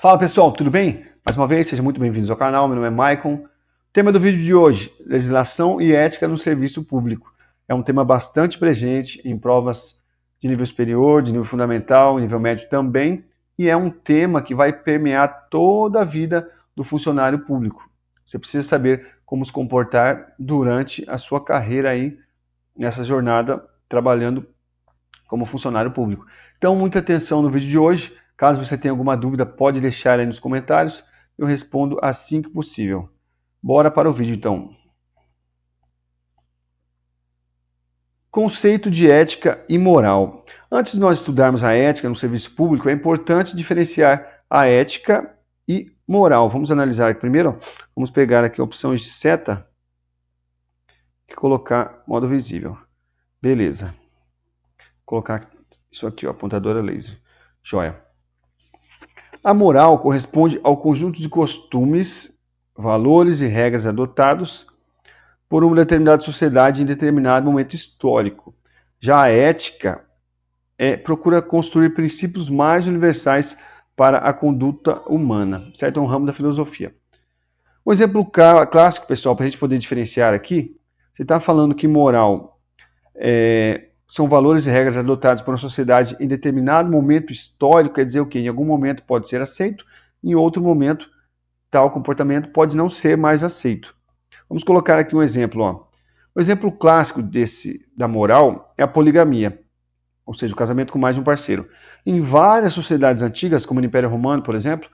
Fala pessoal, tudo bem? Mais uma vez, sejam muito bem-vindos ao canal, meu nome é Maicon. Tema do vídeo de hoje, legislação e ética no serviço público. É um tema bastante presente em provas de nível superior, de nível fundamental, nível médio também, e é um tema que vai permear toda a vida do funcionário público. Você precisa saber como se comportar durante a sua carreira aí, nessa jornada, trabalhando como funcionário público. Então, muita atenção no vídeo de hoje. Caso você tenha alguma dúvida, pode deixar aí nos comentários. Eu respondo assim que possível. Bora para o vídeo, então. Conceito de ética e moral. Antes de nós estudarmos a ética no serviço público, é importante diferenciar a ética e moral. Vamos analisar aqui primeiro. Vamos pegar aqui a opção de seta e colocar modo visível. Beleza. Vou colocar isso aqui, ó, apontadora laser. Joia. A moral corresponde ao conjunto de costumes, valores e regras adotados por uma determinada sociedade em determinado momento histórico. Já a ética procura construir princípios mais universais para a conduta humana, certo? É um ramo da filosofia. Um exemplo clássico, pessoal, para a gente poder diferenciar aqui, você está falando que moral são valores e regras adotados por uma sociedade em determinado momento histórico, quer dizer o quê? Em algum momento pode ser aceito, em outro momento tal comportamento pode não ser mais aceito. Vamos colocar aqui um exemplo. Ó. O exemplo clássico da moral é a poligamia, ou seja, o casamento com mais de um parceiro. Em várias sociedades antigas, como no Império Romano, por exemplo,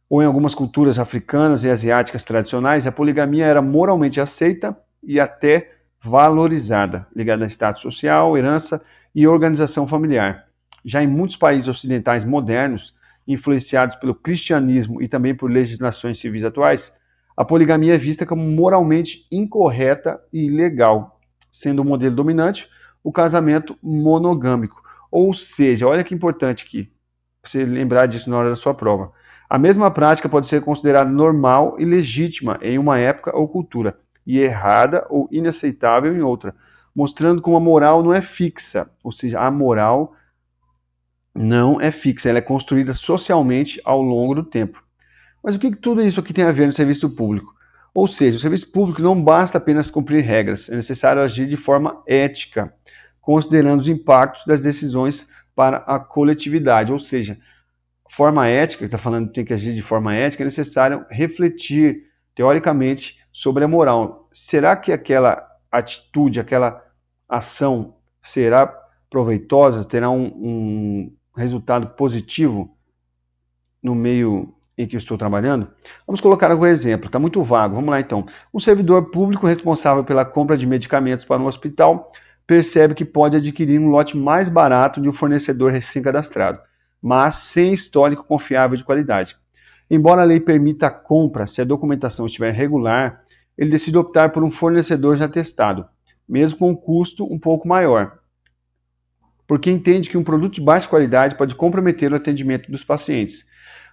ou em algumas culturas africanas e asiáticas tradicionais, a poligamia era moralmente aceita e até valorizada, ligada a status social, herança e organização familiar. Já em muitos países ocidentais modernos, influenciados pelo cristianismo e também por legislações civis atuais, a poligamia é vista como moralmente incorreta e ilegal, sendo o modelo dominante o casamento monogâmico. Ou seja, olha que importante aqui, para você lembrar disso na hora da sua prova. A mesma prática pode ser considerada normal e legítima em uma época ou cultura, e errada ou inaceitável em outra, mostrando como a moral não é fixa, ou seja, a moral não é fixa, ela é construída socialmente ao longo do tempo. Mas o que tudo isso aqui tem a ver no serviço público? Ou seja, o serviço público não basta apenas cumprir regras, é necessário agir de forma ética, considerando os impactos das decisões para a coletividade. Ou seja, forma ética, que está falando que tem que agir de forma ética, é necessário refletir, teoricamente, sobre a moral. Será que aquela atitude, aquela ação será proveitosa, terá um resultado positivo no meio em que eu estou trabalhando? Vamos colocar algum exemplo, está muito vago, vamos lá então. Um servidor público responsável pela compra de medicamentos para um hospital percebe que pode adquirir um lote mais barato de um fornecedor recém-cadastrado, mas sem histórico confiável de qualidade. Embora a lei permita a compra se a documentação estiver regular, ele decide optar por um fornecedor já testado, mesmo com um custo um pouco maior, porque entende que um produto de baixa qualidade pode comprometer o atendimento dos pacientes.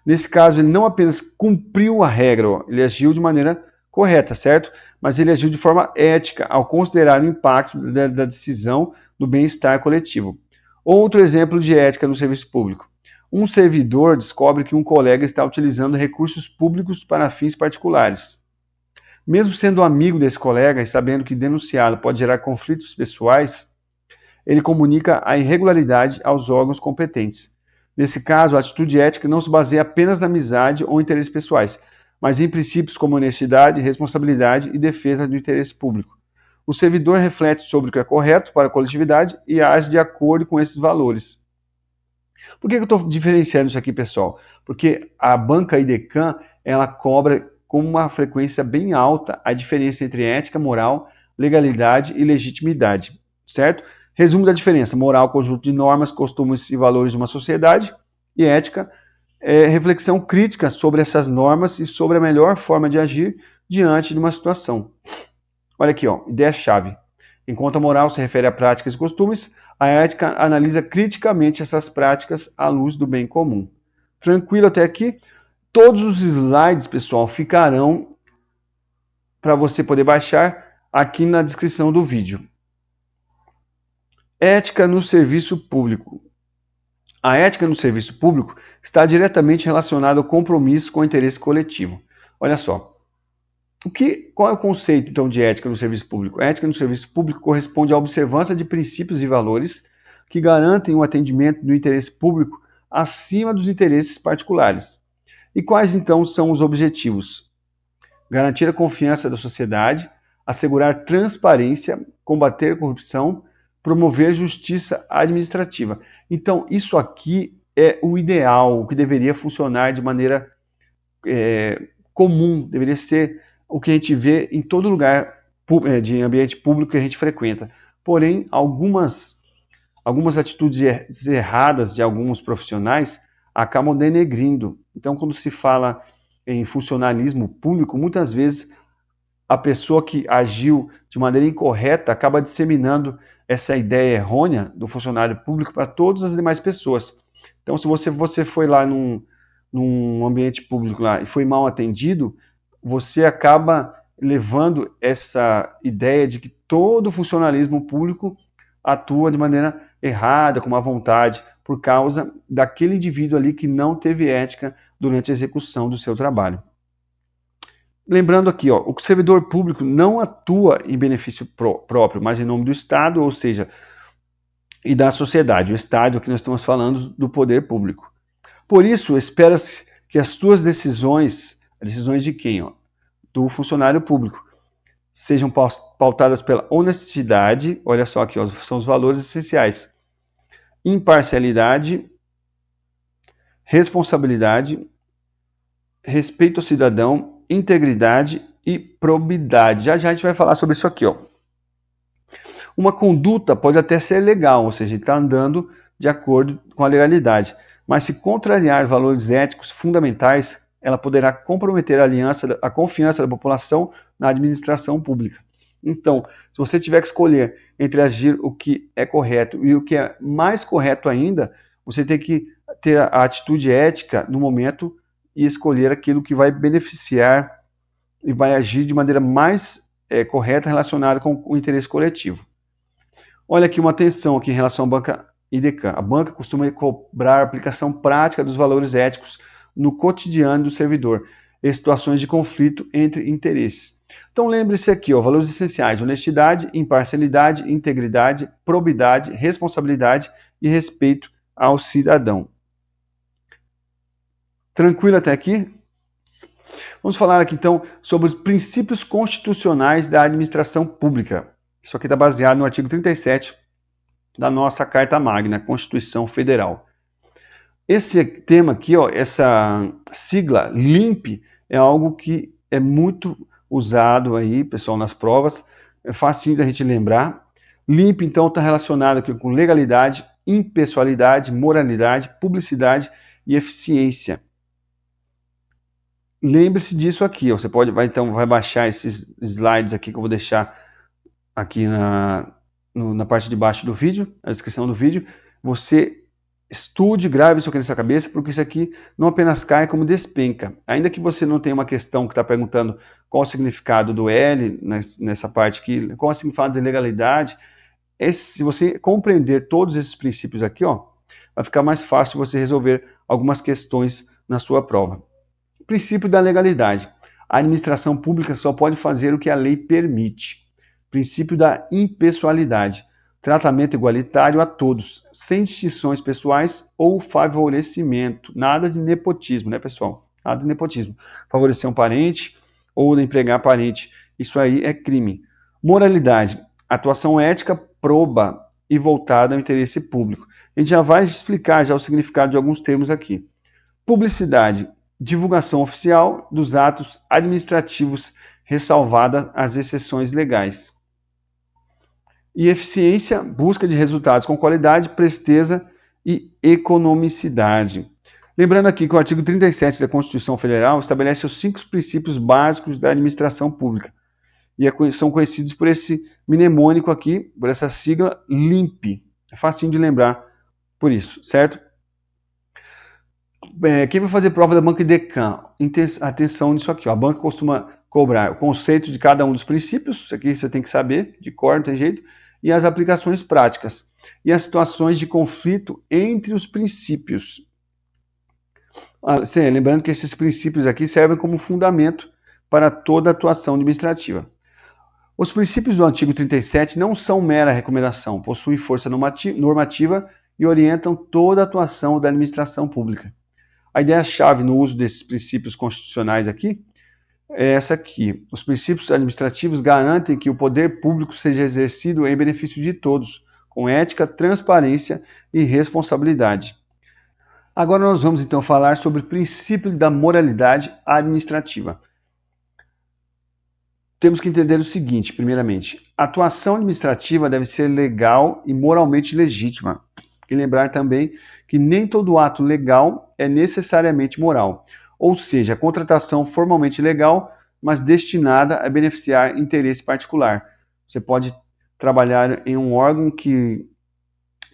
Nesse caso, ele não apenas cumpriu a regra, ele agiu de maneira correta, certo? Mas ele agiu de forma ética ao considerar o impacto da decisão do bem-estar coletivo. Outro exemplo de ética no serviço público. Um servidor descobre que um colega está utilizando recursos públicos para fins particulares. Mesmo sendo amigo desse colega e sabendo que denunciá-lo pode gerar conflitos pessoais, ele comunica a irregularidade aos órgãos competentes. Nesse caso, a atitude ética não se baseia apenas na amizade ou interesses pessoais, mas em princípios como honestidade, responsabilidade e defesa do interesse público. O servidor reflete sobre o que é correto para a coletividade e age de acordo com esses valores. Por que eu estou diferenciando isso aqui, pessoal? Porque a banca IDECAM, ela cobra com uma frequência bem alta a diferença entre ética, moral, legalidade e legitimidade, certo? Resumo da diferença: moral, conjunto de normas, costumes e valores de uma sociedade, e ética é reflexão crítica sobre essas normas e sobre a melhor forma de agir diante de uma situação. Olha aqui, ó, ideia-chave. Enquanto a moral se refere a práticas e costumes, a ética analisa criticamente essas práticas à luz do bem comum. Tranquilo até aqui? Todos os slides, pessoal, ficarão para você poder baixar aqui na descrição do vídeo. Ética no serviço público. A ética no serviço público está diretamente relacionada ao compromisso com o interesse coletivo. Olha só, qual é o conceito, então, de ética no serviço público? A ética no serviço público corresponde à observância de princípios e valores que garantem o atendimento do interesse público acima dos interesses particulares. E quais, então, são os objetivos? Garantir a confiança da sociedade, assegurar transparência, combater a corrupção, promover justiça administrativa. Então, isso aqui é o ideal, o que deveria funcionar de maneira comum, deveria ser o que a gente vê em todo lugar de ambiente público que a gente frequenta. Porém, algumas atitudes erradas de alguns profissionais acabam denegrindo. Então, quando se fala em funcionalismo público, muitas vezes a pessoa que agiu de maneira incorreta acaba disseminando essa ideia errônea do funcionário público para todas as demais pessoas. Então, se você foi lá num ambiente público lá e foi mal atendido, você acaba levando essa ideia de que todo funcionalismo público atua de maneira errada, com má vontade, por causa daquele indivíduo ali que não teve ética durante a execução do seu trabalho. Lembrando aqui, ó, o servidor público não atua em benefício próprio, mas em nome do Estado, ou seja, e da sociedade. O Estado, aqui nós estamos falando do poder público. Por isso, espera-se que as suas decisões de quem? Ó? Do funcionário público, sejam pautadas pela honestidade, olha só aqui, ó, são os valores essenciais, imparcialidade, responsabilidade, respeito ao cidadão, integridade e probidade. Já já a gente vai falar sobre isso aqui, ó. Uma conduta pode até ser legal, ou seja, está andando de acordo com a legalidade, mas se contrariar valores éticos fundamentais, ela poderá comprometer a confiança da população na administração pública. Então, se você tiver que escolher entre agir o que é correto e o que é mais correto ainda, você tem que ter a atitude ética no momento e escolher aquilo que vai beneficiar e vai agir de maneira mais correta relacionada com o interesse coletivo. Olha aqui uma atenção aqui em relação à banca IDECAN. A banca costuma cobrar a aplicação prática dos valores éticos no cotidiano do servidor, em situações de conflito entre interesses. Então lembre-se aqui, ó, valores essenciais: honestidade, imparcialidade, integridade, probidade, responsabilidade e respeito ao cidadão. Tranquilo até aqui? Vamos falar aqui então sobre os princípios constitucionais da administração pública. Isso aqui está baseado no artigo 37 da nossa Carta Magna, Constituição Federal. Esse tema aqui, ó, essa sigla LIMP, é algo que é muito usado aí, pessoal, nas provas. É facinho da gente lembrar. LIMP, então, está relacionado aqui com legalidade, impessoalidade, moralidade, publicidade e eficiência. Lembre-se disso aqui, ó. Você vai baixar esses slides aqui que eu vou deixar aqui na parte de baixo do vídeo, na descrição do vídeo. Você estude, grave isso aqui na sua cabeça, porque isso aqui não apenas cai, como despenca. Ainda que você não tenha uma questão que está perguntando qual o significado do L nessa parte aqui, qual o significado de legalidade, se você compreender todos esses princípios aqui, ó, vai ficar mais fácil você resolver algumas questões na sua prova. Princípio da legalidade. A administração pública só pode fazer o que a lei permite. Princípio da impessoalidade. Tratamento igualitário a todos, sem distinções pessoais ou favorecimento. Nada de nepotismo, né, pessoal? Nada de nepotismo. Favorecer um parente ou empregar parente. Isso aí é crime. Moralidade. Atuação ética proba e voltada ao interesse público. A gente já vai explicar já o significado de alguns termos aqui. Publicidade. Divulgação oficial dos atos administrativos, ressalvadas as exceções legais. E eficiência, busca de resultados com qualidade, presteza e economicidade. Lembrando aqui que o artigo 37 da Constituição Federal estabelece os 5 princípios básicos da administração pública. E são conhecidos por esse mnemônico aqui, por essa sigla LIMP. É facinho de lembrar por isso, certo? Quem vai fazer prova da banca IDECAN? Atenção nisso aqui, ó. A banca costuma cobrar o conceito de cada um dos princípios, isso aqui você tem que saber, de cor, não tem jeito, e as aplicações práticas. e as situações de conflito entre os princípios. Lembrando que esses princípios aqui servem como fundamento para toda a atuação administrativa. Os princípios do artigo 37 não são mera recomendação, possuem força normativa e orientam toda a atuação da administração pública. A ideia-chave no uso desses princípios constitucionais aqui é essa aqui. Os princípios administrativos garantem que o poder público seja exercido em benefício de todos, com ética, transparência e responsabilidade. Agora nós vamos então falar sobre o princípio da moralidade administrativa. Temos que entender o seguinte, primeiramente, a atuação administrativa deve ser legal e moralmente legítima. E lembrar também que nem todo ato legal é necessariamente moral, ou seja, a contratação formalmente legal, mas destinada a beneficiar interesse particular. Você pode trabalhar em um órgão que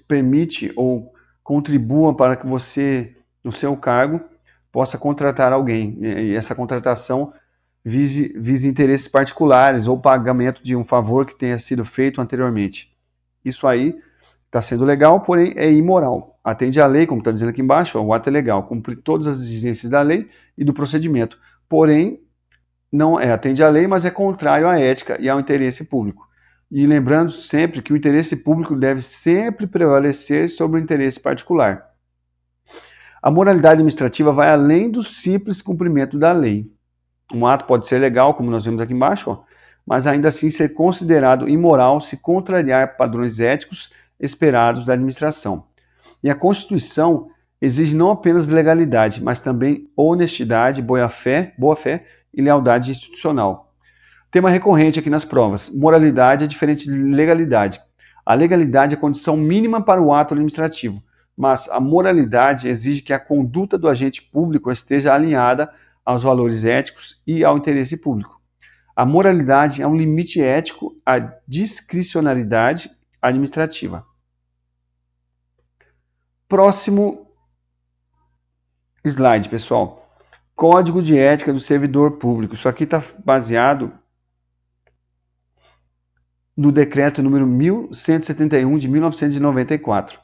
permite ou contribua para que você, no seu cargo, possa contratar alguém, e essa contratação vise interesses particulares ou pagamento de um favor que tenha sido feito anteriormente. Isso aí está sendo legal, porém é imoral. Atende à lei, como está dizendo aqui embaixo, o ato é legal, cumpre todas as exigências da lei e do procedimento. Porém, não atende à lei, mas é contrário à ética e ao interesse público. E lembrando sempre que o interesse público deve sempre prevalecer sobre o interesse particular. A moralidade administrativa vai além do simples cumprimento da lei. Um ato pode ser legal, como nós vemos aqui embaixo, mas ainda assim ser considerado imoral se contrariar padrões éticos esperados da administração. E a Constituição exige não apenas legalidade, mas também honestidade, boa-fé e lealdade institucional. Tema recorrente aqui nas provas: moralidade é diferente de legalidade. A legalidade é a condição mínima para o ato administrativo, mas a moralidade exige que a conduta do agente público esteja alinhada aos valores éticos e ao interesse público. A moralidade é um limite ético à discricionariedade administrativa. Próximo slide, pessoal. Código de ética do servidor público. Isso aqui está baseado no decreto número 1171 de 1994.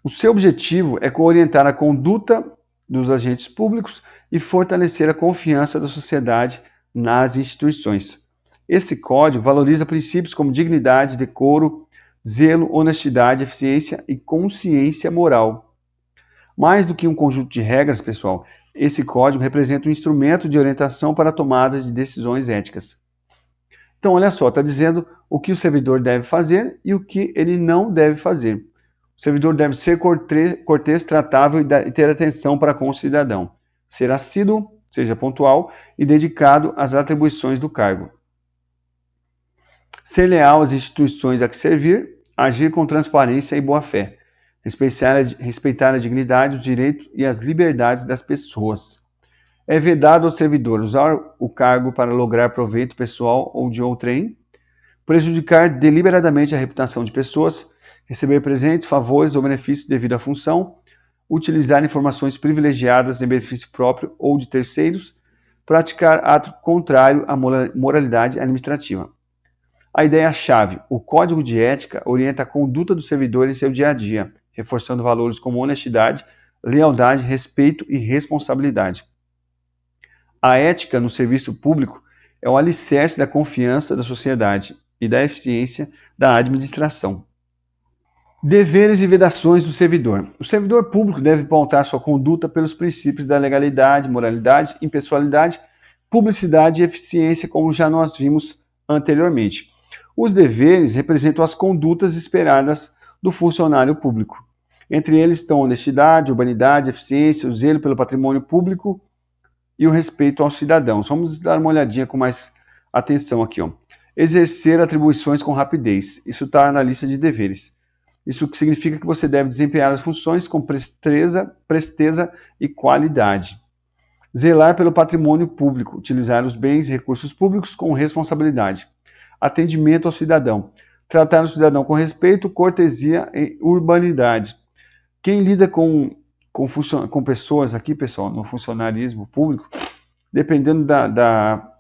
O seu objetivo é orientar a conduta dos agentes públicos e fortalecer a confiança da sociedade nas instituições. Esse código valoriza princípios como dignidade, decoro, zelo, honestidade, eficiência e consciência moral. Mais do que um conjunto de regras, pessoal, esse código representa um instrumento de orientação para a tomada de decisões éticas. Então, olha só, está dizendo o que o servidor deve fazer e o que ele não deve fazer. O servidor deve ser cortês, tratável e ter atenção para com o cidadão. Ser assíduo, seja pontual e dedicado às atribuições do cargo. Ser leal às instituições a que servir, agir com transparência e boa-fé. Respeitar a dignidade, os direitos e as liberdades das pessoas. É vedado ao servidor usar o cargo para lograr proveito pessoal ou de outrem, prejudicar deliberadamente a reputação de pessoas, receber presentes, favores ou benefícios devido à função, utilizar informações privilegiadas em benefício próprio ou de terceiros, praticar ato contrário à moralidade administrativa. A ideia-chave: o Código de Ética orienta a conduta do servidor em seu dia a dia, reforçando valores como honestidade, lealdade, respeito e responsabilidade. A ética no serviço público é o alicerce da confiança da sociedade e da eficiência da administração. Deveres e vedações do servidor. O servidor público deve pautar sua conduta pelos princípios da legalidade, moralidade, impessoalidade, publicidade e eficiência, como já nós vimos anteriormente. Os deveres representam as condutas esperadas do funcionário público. Entre eles estão honestidade, urbanidade, eficiência, o zelo pelo patrimônio público e o respeito aos cidadãos. Vamos dar uma olhadinha com mais atenção aqui. Exercer atribuições com rapidez. Isso está na lista de deveres. Isso significa que você deve desempenhar as funções com presteza e qualidade. Zelar pelo patrimônio público. Utilizar os bens e recursos públicos com responsabilidade. Atendimento ao cidadão. Tratar o cidadão com respeito, cortesia e urbanidade. Quem lida com pessoas aqui, pessoal, no funcionarismo público, dependendo da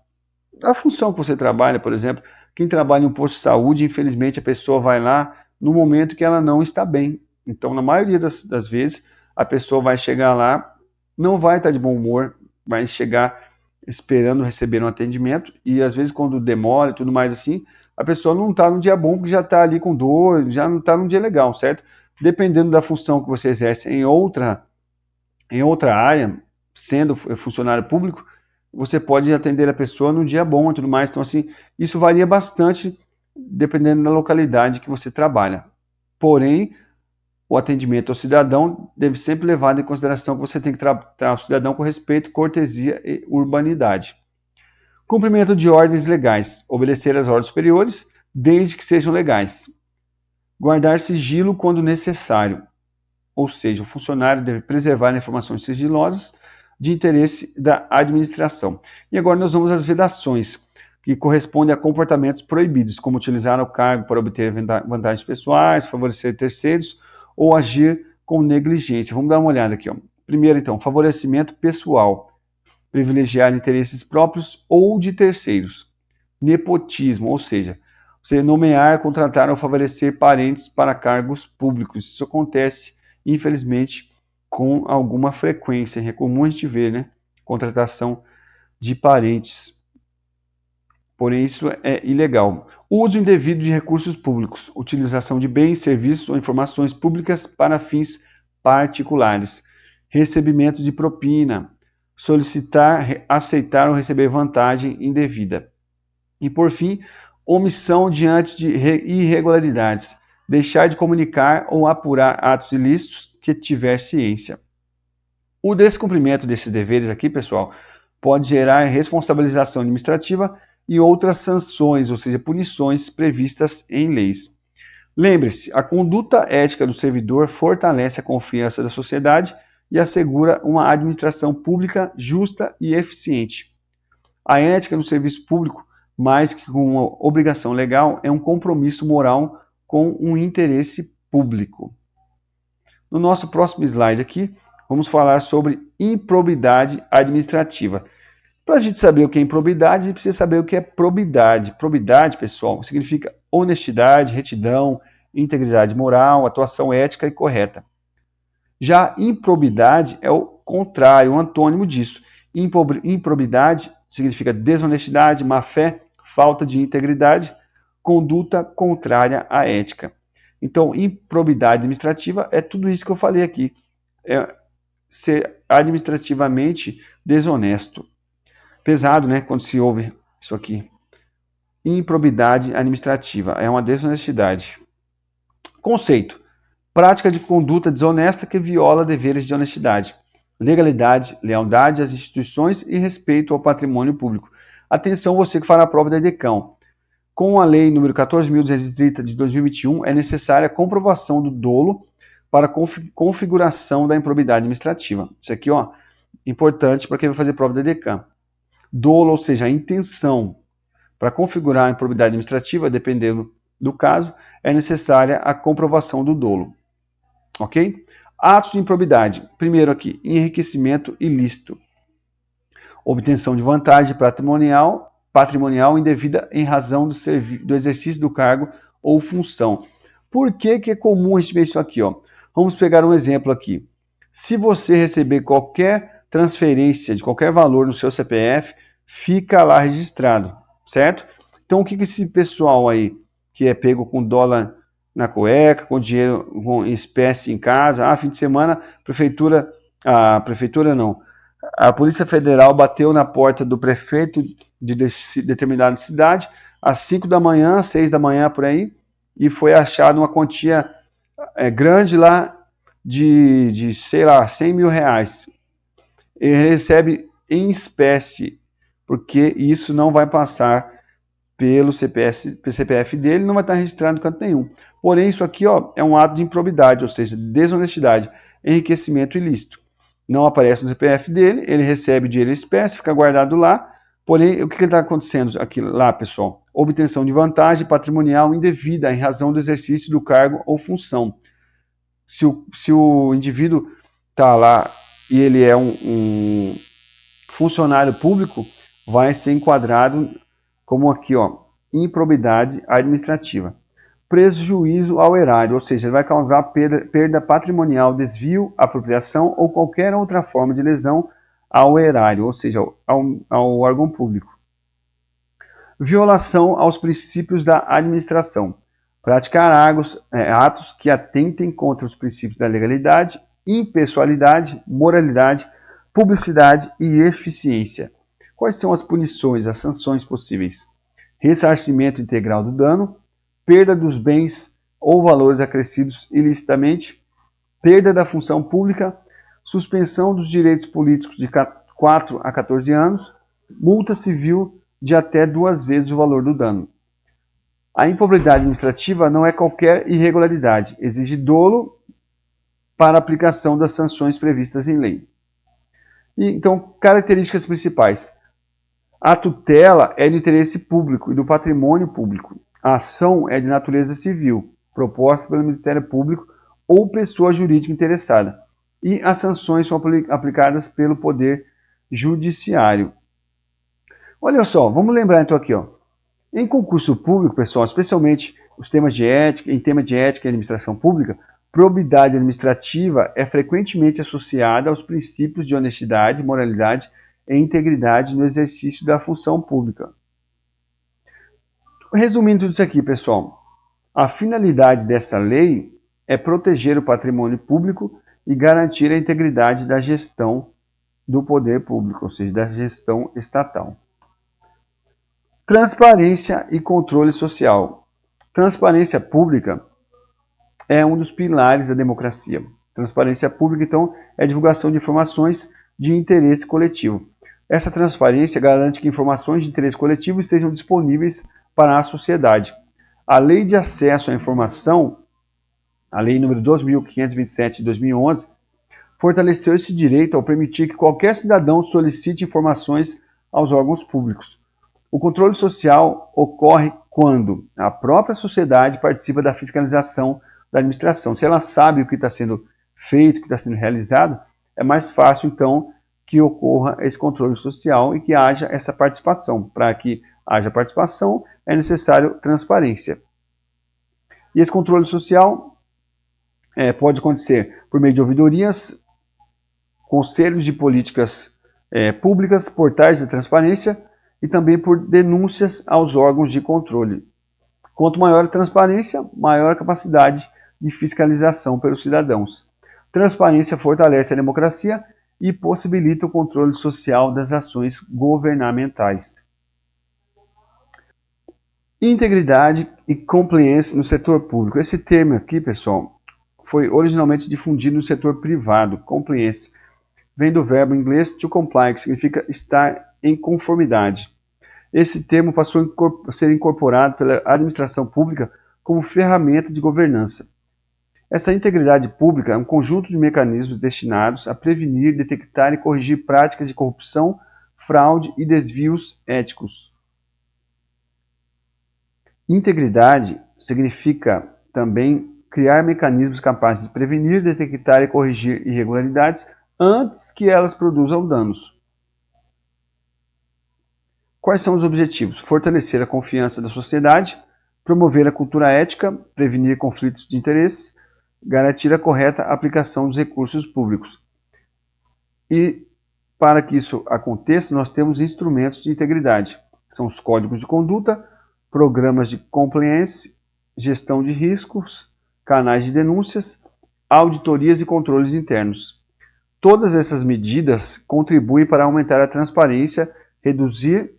função que você trabalha, por exemplo, quem trabalha em um posto de saúde, infelizmente a pessoa vai lá, no momento que ela não está bem. Então, na maioria das vezes, a pessoa vai chegar lá, não vai estar de bom humor, vai chegar esperando receber um atendimento, e às vezes quando demora e tudo mais assim, a pessoa não está num dia bom, porque já está ali com dor, já não está num dia legal, certo? Dependendo da função que você exerce em outra área, sendo funcionário público, você pode atender a pessoa num dia bom e tudo mais. Então, assim, isso varia bastante dependendo da localidade que você trabalha. Porém, o atendimento ao cidadão deve sempre levar em consideração que você tem que tratar o cidadão com respeito, cortesia e urbanidade. Cumprimento de ordens legais. Obedecer às ordens superiores, desde que sejam legais. Guardar sigilo quando necessário. Ou seja, o funcionário deve preservar informações sigilosas de interesse da administração. E agora nós vamos às vedações, que correspondem a comportamentos proibidos, como utilizar o cargo para obter vantagens pessoais, favorecer terceiros ou agir com negligência. Vamos dar uma olhada aqui. Primeiro, então, favorecimento pessoal, privilegiar interesses próprios ou de terceiros. Nepotismo, ou seja, você nomear, contratar ou favorecer parentes para cargos públicos. Isso acontece, infelizmente, com alguma frequência. É comum a gente ver, né? Contratação de parentes. Porém, isso é ilegal. Uso indevido de recursos públicos. Utilização de bens, serviços ou informações públicas para fins particulares. Recebimento de propina. Solicitar, aceitar ou receber vantagem indevida. E, por fim, omissão diante de irregularidades. Deixar de comunicar ou apurar atos ilícitos que tiver ciência. O descumprimento desses deveres aqui, pessoal, pode gerar responsabilização administrativa e outras sanções, ou seja, punições previstas em leis. Lembre-se, a conduta ética do servidor fortalece a confiança da sociedade e assegura uma administração pública justa e eficiente. A ética no serviço público, mais que uma obrigação legal, é um compromisso moral com um interesse público. No nosso próximo slide aqui, vamos falar sobre improbidade administrativa. Para a gente saber o que é improbidade, a gente precisa saber o que é probidade. Probidade, pessoal, significa honestidade, retidão, integridade moral, atuação ética e correta. Já improbidade é o contrário, o antônimo disso. Improbidade significa desonestidade, má-fé, falta de integridade, conduta contrária à ética. Então, improbidade administrativa é tudo isso que eu falei aqui. É ser administrativamente desonesto. Pesado, né, quando se ouve isso aqui. Improbidade administrativa é uma desonestidade. Conceito: prática de conduta desonesta que viola deveres de honestidade, legalidade, lealdade às instituições e respeito ao patrimônio público. Atenção, você que fará a prova da EDECAM. Com a Lei nº 14.230 de 2021, é necessária a comprovação do dolo para configuração da improbidade administrativa. Isso aqui, ó, importante para quem vai fazer prova da EDECAM. Dolo, ou seja, a intenção. Para configurar a improbidade administrativa, dependendo do caso, é necessária a comprovação do dolo. Ok? Atos de improbidade. Primeiro aqui, enriquecimento ilícito. Obtenção de vantagem patrimonial indevida em razão do exercício do cargo ou função. Por que é comum a gente ver isso aqui? Ó? Vamos pegar um exemplo aqui. Se você receber qualquer transferência de qualquer valor no seu CPF, fica lá registrado, certo? Então, o que esse pessoal aí, que é pego com dólar na cueca, com dinheiro com espécie em casa, fim de semana, a Polícia Federal bateu na porta do prefeito de determinada cidade às 5 da manhã, 6 da manhã por aí, e foi achado uma quantia grande lá de, sei lá, 100 mil reais. Ele recebe em espécie, porque isso não vai passar pelo CPF dele, não vai estar registrado em canto nenhum. Porém, isso aqui, ó, é um ato de improbidade, ou seja, desonestidade, enriquecimento ilícito. Não aparece no CPF dele, ele recebe dinheiro em espécie, fica guardado lá. Porém, o que está acontecendo aqui lá, pessoal? Obtenção de vantagem patrimonial indevida em razão do exercício do cargo ou função. Se o indivíduo está lá e ele é um funcionário público, vai ser enquadrado como aqui, ó, improbidade administrativa. prejuízo ao erário, ou seja, ele vai causar perda patrimonial, desvio, apropriação ou qualquer outra forma de lesão ao erário, ou seja, ao órgão público. Violação aos princípios da administração. Praticar atos que atentem contra os princípios da legalidade, impessoalidade, moralidade, publicidade e eficiência. Quais são as punições, as sanções possíveis? Ressarcimento integral do dano, perda dos bens ou valores acrescidos ilicitamente, perda da função pública, suspensão dos direitos políticos de 4 a 14 anos, multa civil de até 2 vezes o valor do dano. A improbidade administrativa não é qualquer irregularidade, exige dolo para a aplicação das sanções previstas em lei. Então, características principais. A tutela é do interesse público e do patrimônio público. A ação é de natureza civil, proposta pelo Ministério Público ou pessoa jurídica interessada. E as sanções são aplicadas pelo Poder Judiciário. Olha só, vamos lembrar então aqui, ó. Em concurso público, pessoal, especialmente os temas de ética, em tema de ética e administração pública, probidade administrativa é frequentemente associada aos princípios de honestidade, moralidade e integridade no exercício da função pública. Resumindo tudo isso aqui, pessoal, a finalidade dessa lei é proteger o patrimônio público e garantir a integridade da gestão do poder público, ou seja, da gestão estatal. Transparência e controle social. Transparência pública é um dos pilares da democracia. Transparência pública, então, é a divulgação de informações de interesse coletivo. Essa transparência garante que informações de interesse coletivo estejam disponíveis para a sociedade. A Lei de Acesso à Informação, a Lei nº 2.527 de 2011, fortaleceu esse direito ao permitir que qualquer cidadão solicite informações aos órgãos públicos. O controle social ocorre quando a própria sociedade participa da fiscalização da administração. Se ela sabe o que está sendo feito, o que está sendo realizado, é mais fácil, então, que ocorra esse controle social e que haja essa participação. Para que haja participação, é necessário transparência. E esse controle social pode acontecer por meio de ouvidorias, conselhos de políticas públicas, portais de transparência e também por denúncias aos órgãos de controle. Quanto maior a transparência, maior a capacidade de fiscalização pelos cidadãos. Transparência fortalece a democracia e possibilita o controle social das ações governamentais. Integridade e compliance no setor público. Esse termo aqui, pessoal, foi originalmente difundido no setor privado. Compliance vem do verbo em inglês to comply, que significa estar em conformidade. Esse termo passou a ser incorporado pela administração pública como ferramenta de governança. Essa integridade pública é um conjunto de mecanismos destinados a prevenir, detectar e corrigir práticas de corrupção, fraude e desvios éticos. Integridade significa também criar mecanismos capazes de prevenir, detectar e corrigir irregularidades antes que elas produzam danos. Quais são os objetivos? Fortalecer a confiança da sociedade, promover a cultura ética, prevenir conflitos de interesses, garantir a correta aplicação dos recursos públicos. E para que isso aconteça, nós temos instrumentos de integridade. São os códigos de conduta, programas de compliance, gestão de riscos, canais de denúncias, auditorias e controles internos. Todas essas medidas contribuem para aumentar a transparência, reduzir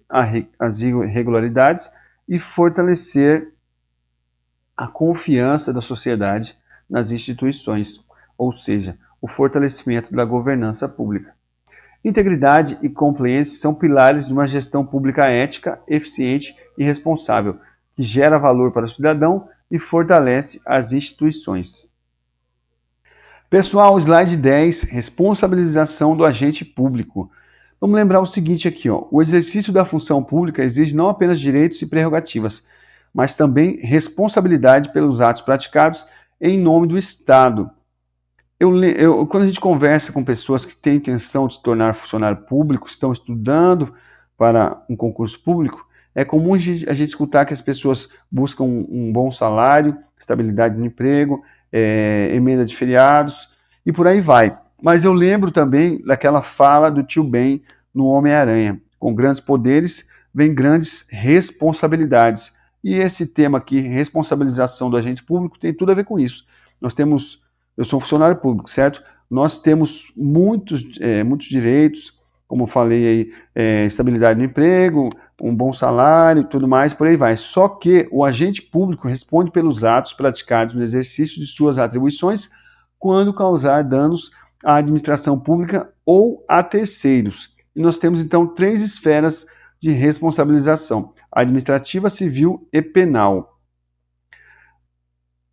as irregularidades e fortalecer a confiança da sociedade nas instituições, ou seja, o fortalecimento da governança pública. Integridade e compliance são pilares de uma gestão pública ética, eficiente e responsável, que gera valor para o cidadão e fortalece as instituições. Pessoal, slide 10, responsabilização do agente público. Vamos lembrar o seguinte aqui, ó, o exercício da função pública exige não apenas direitos e prerrogativas, mas também responsabilidade pelos atos praticados em nome do Estado. Quando a gente conversa com pessoas que têm intenção de se tornar funcionário público, estão estudando para um concurso público, É comum a gente escutar que as pessoas buscam um bom salário, estabilidade no emprego, emenda de feriados e por aí vai. Mas eu lembro também daquela fala do tio Ben no Homem-Aranha: com grandes poderes vem grandes responsabilidades. E esse tema aqui, responsabilização do agente público, tem tudo a ver com isso. Eu sou um funcionário público, certo? Nós temos muitos direitos, como eu falei aí, estabilidade no emprego, um bom salário e tudo mais, por aí vai. Só que o agente público responde pelos atos praticados no exercício de suas atribuições quando causar danos à administração pública ou a terceiros. E nós temos então 3 esferas de responsabilização: administrativa, civil e penal.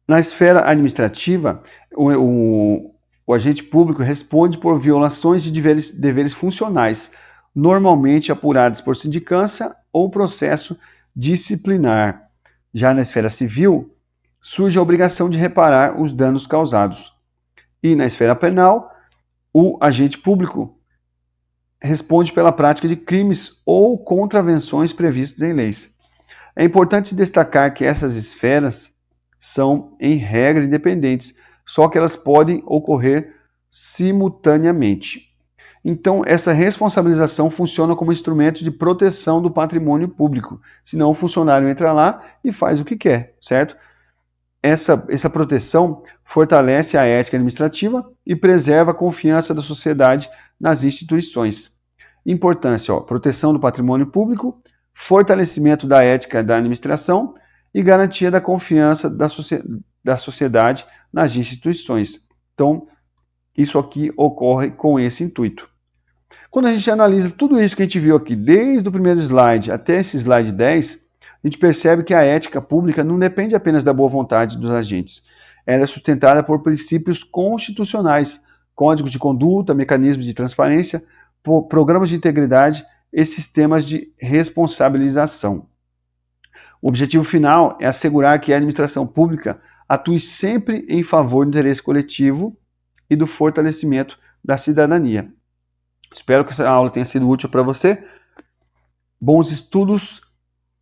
Na esfera administrativa, o agente público responde por violações de deveres funcionais, normalmente apurados por sindicância ou processo disciplinar. Já na esfera civil, surge a obrigação de reparar os danos causados. E na esfera penal, o agente público responde pela prática de crimes ou contravenções previstos em leis. É importante destacar que essas esferas são, em regra, independentes, só que elas podem ocorrer simultaneamente. Então, essa responsabilização funciona como instrumento de proteção do patrimônio público, senão o funcionário entra lá e faz o que quer, certo? Essa proteção fortalece a ética administrativa e preserva a confiança da sociedade nas instituições. Importância: proteção do patrimônio público, fortalecimento da ética da administração e garantia da confiança da sociedade nas instituições. Então, isso aqui ocorre com esse intuito. Quando a gente analisa tudo isso que a gente viu aqui, desde o primeiro slide até esse slide 10, a gente percebe que a ética pública não depende apenas da boa vontade dos agentes. Ela é sustentada por princípios constitucionais, códigos de conduta, mecanismos de transparência, programas de integridade e sistemas de responsabilização. O objetivo final é assegurar que a administração pública atue sempre em favor do interesse coletivo e do fortalecimento da cidadania. Espero que essa aula tenha sido útil para você. Bons estudos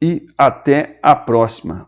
e até a próxima.